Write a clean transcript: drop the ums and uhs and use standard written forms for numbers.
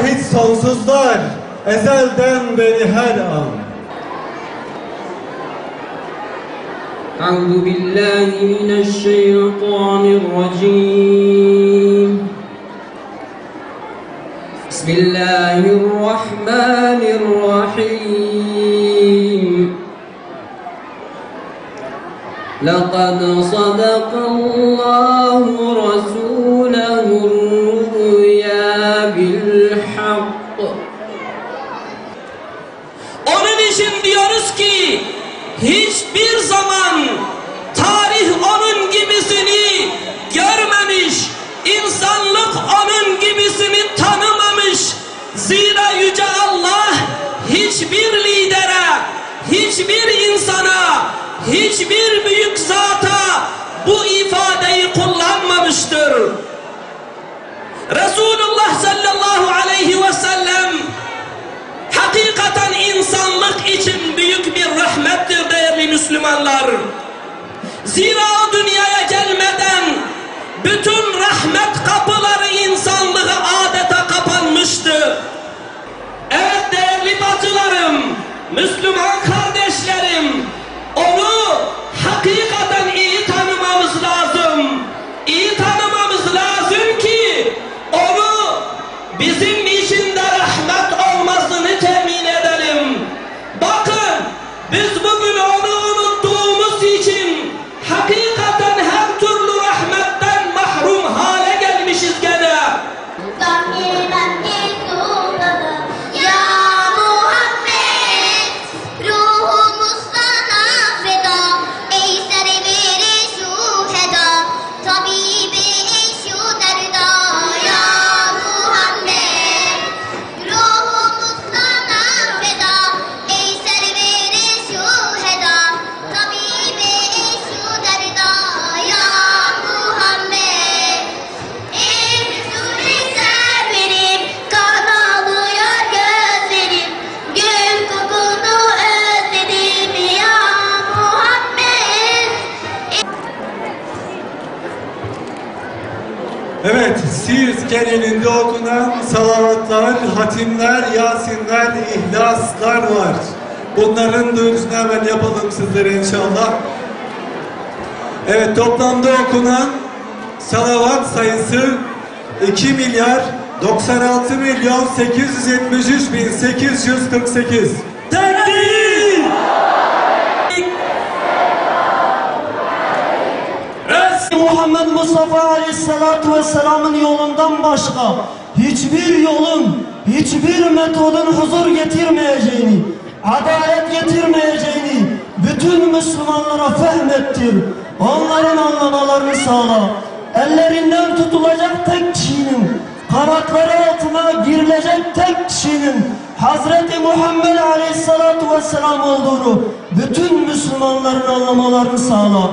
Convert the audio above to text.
hiç sonsuzlar, ezelden beri her an. أعوذ بالله من الشيطان الرجيم بسم الله الرحمن الرحيم لقد صدق الله رسوله الرؤيا بالحق. Onun için diyoruz ki hiçbir zaman tarih onun gibisini görmemiş, insanlık onun gibisini tanımamış. Zira Yüce Allah hiçbir lidere, hiçbir insana, hiçbir büyük zata bu ifadeyi kullanmamıştır. Resulullah sallallahu aleyhi ve sellem hakikaten insanlık için büyük bir rahmettir değerli Müslümanlar. Zira o dünyaya gelmeden bütün rahmet kapıları insanlığa adeta kapanmıştı. Evet değerli bacılarım, Müslüman kardeşlerim, onu hakikaten iyi tanımamız lazım. İyi tanımamız lazım ki onu bizim içinde rahmet olmasını temin edelim. Bakın biz bugün onu unuttuğumuz için hakikaten her türlü rahmetten mahrum hale gelmişiz gene. Evet, Siirt genelinde okunan salavatlar, hatimler, yasinler, ihlaslar var. Bunların duyurusunu hemen yapalım sizlere inşallah. Evet, toplamda okunan salavat sayısı 2 milyar 96 milyon 873 bin 848. Tekbir! Muhammed Mustafa Aleyhisselatü Vesselam'ın yolundan başka hiçbir yolun, hiçbir metodun huzur getirmeyeceğini, adalet getirmeyeceğini bütün Müslümanlara fehmettir. Onların anlamalarını sağla. Ellerinden tutulacak tek kişinin, kanatları altına girilecek tek kişinin Hazreti Muhammed Aleyhisselatü Vesselam olduğunu bütün Müslümanların anlamalarını sağla.